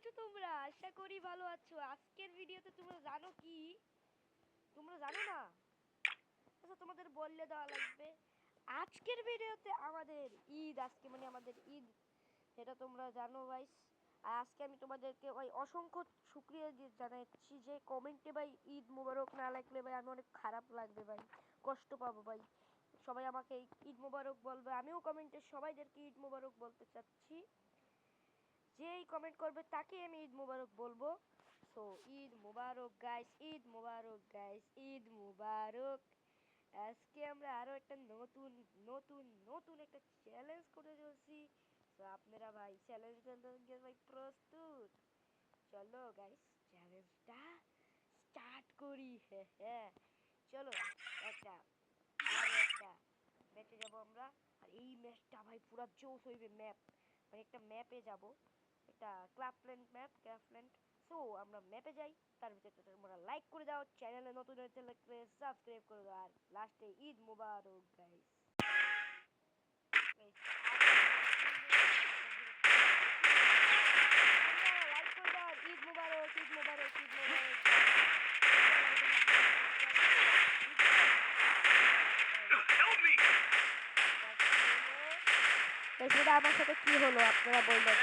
আছো তোমরা? আশা করি ভালো আছো। আজকের ভিডিওতে তোমরা জানো কি? তোমরা জানো না? আচ্ছা তোমাদের বললে দেওয়া লাগবে। আজকের ভিডিওতে আমাদের ঈদ, আজকে মানে আমাদের ঈদ, সেটা তোমরা জানো গাইস। আর আজকে আমি তোমাদেরকে ভাই অসংখ্য শুকরিয়া জানাচ্ছি যে কমেন্টে ভাই ঈদ মোবারক না লাগলে ভাই আমি অনেক খারাপ লাগবে ভাই, কষ্ট পাবো ভাই। সবাই আমাকে ঈদ মোবারক বলবে, আমিও কমেন্টে সবাইদেরকে ঈদ মোবারক বলতে চাচ্ছি। যেই কমেন্ট করবে তাকে আমি ঈদ মোবারক বলবো। সো ঈদ মোবারক গাইস, ঈদ মোবারক গাইস, ঈদ মোবারক। আজকে আমরা আরো একটা নতুন নতুন নতুন একটা চ্যালেঞ্জ করে চলছি। তো আপনারা ভাই চ্যালেঞ্জটা ভাই প্রস্তুত? চলো গাইস চ্যালেঞ্জটা স্টার্ট করি। হ্যাঁ চলো একটা আরো একটা ম্যাচে যাবো আমরা। আর এই ম্যাচটা ভাই পুরো জোশ হইবে। ম্যাপ মানে একটা ম্যাপে যাব, একটা ক্লাবল্যান্ড ম্যাপ, ক্রাফল্যান্ড। সো আমরা ম্যাপে যাই। তার ভিতরে তোমরা লাইক করে দাও, চ্যানেলে নতুন হয়ে থাকলে সাবস্ক্রাইব করে দাও, আর লাস্টে ঈদ মোবারক গাইস। লাইক করে দাও, ঈদ মোবারক, ঈদ মোবারক, ঈদ মোবারক। সেটা আমার সাথে কি হলো আপনারা বলবেন।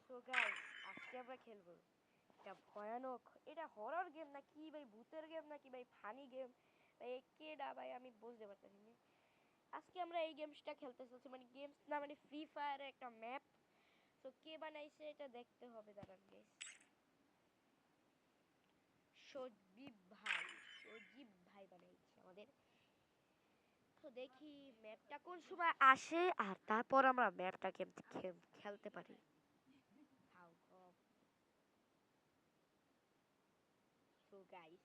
সো গাইস আজকে আমরা খেলবো এটা ভয়ানক, এটা হরর গেম না কি ভাই, ভূতের গেম নাকি ভাই ফানি গেম ভাই, কেডা ভাই আমি বুঝতে পারতেছি না। আজকে আমরা এই গেমসটা খেলতে চলছি, মানে গেমস না মানে ফ্রি ফায়ারের একটা ম্যাপ। তো কে বানাইছে এটা দেখতে হবে, দাঁড়ান গাইস। সজীব ভাই বানাইছে আমাদের। তো দেখি ম্যাপটা কোন সময় আসে, আর তারপর আমরা ম্যাপটা খেলতে পারি। সো গাইস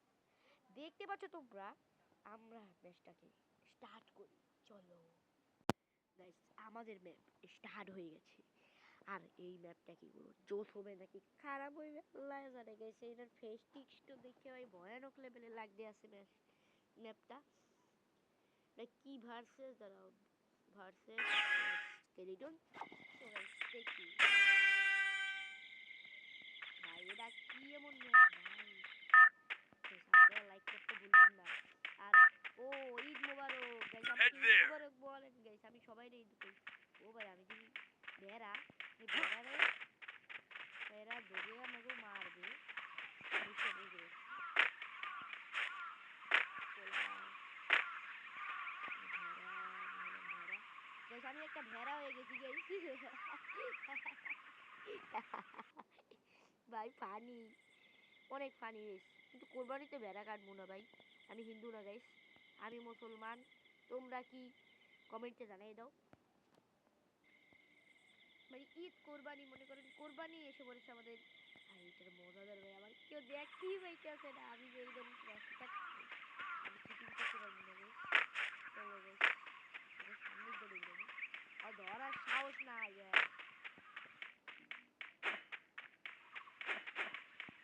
দেখতে পাচ্ছ তোমরা, আমরা ম্যাচটাকে স্টার্ট করি। চলো গাইস আমাদের ম্যাপ স্টার্ট হয়ে গেছে। আর এই ম্যাপটা কি বলবো, জোস হবে নাকি খারাপ হইবে আল্লাহ জানে গাইস। এটার ফেস টিক্সটা দেখে ভাই ভয়ানক লেভেলে লাগতে আছে ম্যাপটা। লাইক কি ভার্সেস, দাঁড়াও, ভার্সেস স্কেলিটন। তো গাইস দেখি ভাই এটা কি এমন ম্যাপ ভাই। আপনারা লাইক করতে ভুলবেন না। আর ও ঈদ মোবারক গাইস, আমাকে ঈদ মোবারক বলেন গাইস, আমি সবাইকে ঈদ করি। ও ভাই আমি যদি ভেড়া, এই ভেড়া ধরে আমাকে মারবে, বুঝতে বুঝে গাইস আমি একটা ভেড়া হয়ে গেছি গাইস। ভাই ফানি, অনেক ফানি গাইস। কিন্তু কোরবানিতে ভেড়া কাটবো না ভাই, আমি হিন্দু না গাইস, আমি মুসলমান। তোমরা কি কমেন্টে জানাই দাও। মানে ঈদ কোরবানি, মনে করেন কোরবানি এসে পড়েছে আমাদের। আর এটার মজাদার ভাই, আমার কেউ দেখতেই পাইতেছে না, আমি যে এই ধরনের রাস্তা আমি শুটিং করতে পারবো না গাইস। চলো গাইস সামনের দিকে যাবো, আর ধরার সাহস নাই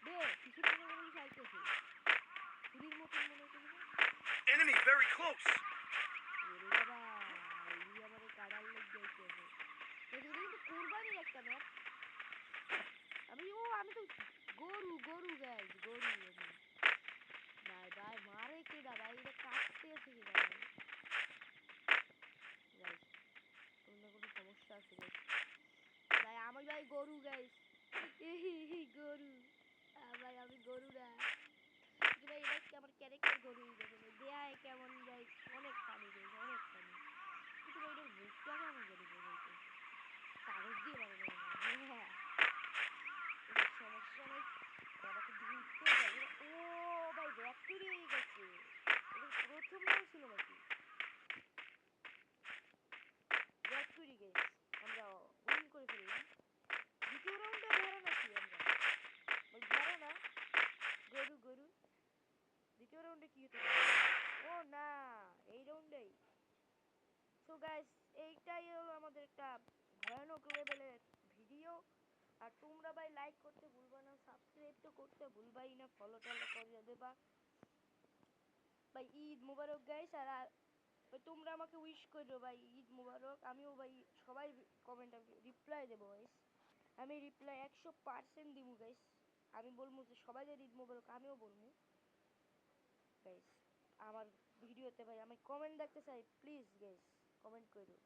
বে কিছু মনে মনে চাইতেছে চুরির মতন মনে হচ্ছে। Enemy very close. ওরে বাবা এই আমাদের কাড়ার লোক যাইতেছে। এটা কিন্তু কুরবানির একটা ম্যাপ। আমি তো গরু গাইস, গরু আমি ভাই ভাই মারে কেডা ভাই, এটা কাটতে আছে কেডা ভাই। গাইস কোনো কোনো সমস্যা আছে গাইস। ভাই আমি ভাই গরু গাইস, গরু ভাই আমি গরু না। কিন্তু ভাই এটা কি আমার ক্যারেক্টার গরু হয়ে গেছে ভাই, দেয়ায় কেমন গাইস, অনেক ফানি গাইস, অনেক ফানি। কিন্তু ভাই এটার মুখটা কেমন জানি বোঝাইতেছে, কাগজ দিয়ে বানানো মনে হয়। সমস্যা নেই, আমাকে ঘুরতে যাবে। ও ভাই ব্যাক তৈরি হয়ে গেছে, এটা প্রথম রাউন্ড ছিল নাকি? ব্যাক তৈরি গেছে, আমরা উইন করে ফেললাম। দ্বিতীয় রাউন্ডে ভেড়া নাকি আমরা, ভাই ভেড়া না, গরু। দ্বিতীয় রাউন্ডে কি হতে পারে? ও না, এই রাউন্ডেই। সো গাইস এইটাই হলো আমাদের একটা ভয়ানক লেভেলের ভিডিও। আর তোমরা ভাই লাইক লাইক করতে ভুলবা না, সাবস্ক্রাইব তো করতে ভুলবাই না, ফলো টলো করে দেবা ভাই। ঈদ মুবারক গাইস। আর ভাই তোমরা আমাকে উইশ করো ভাই, ঈদ মুবারক। আমিও ভাই সবাই কমেন্টে রিপ্লাই দেবো গাইস, আমি রিপ্লাই 100% দিব গাইস। আমি বলবো যে সবাইদের ঈদ মুবারক, আমিও বলবো গাইস। আমার ভিডিওতে ভাই আমি কমেন্ট দেখতে চাই, প্লিজ গাইস কমেন্ট করো।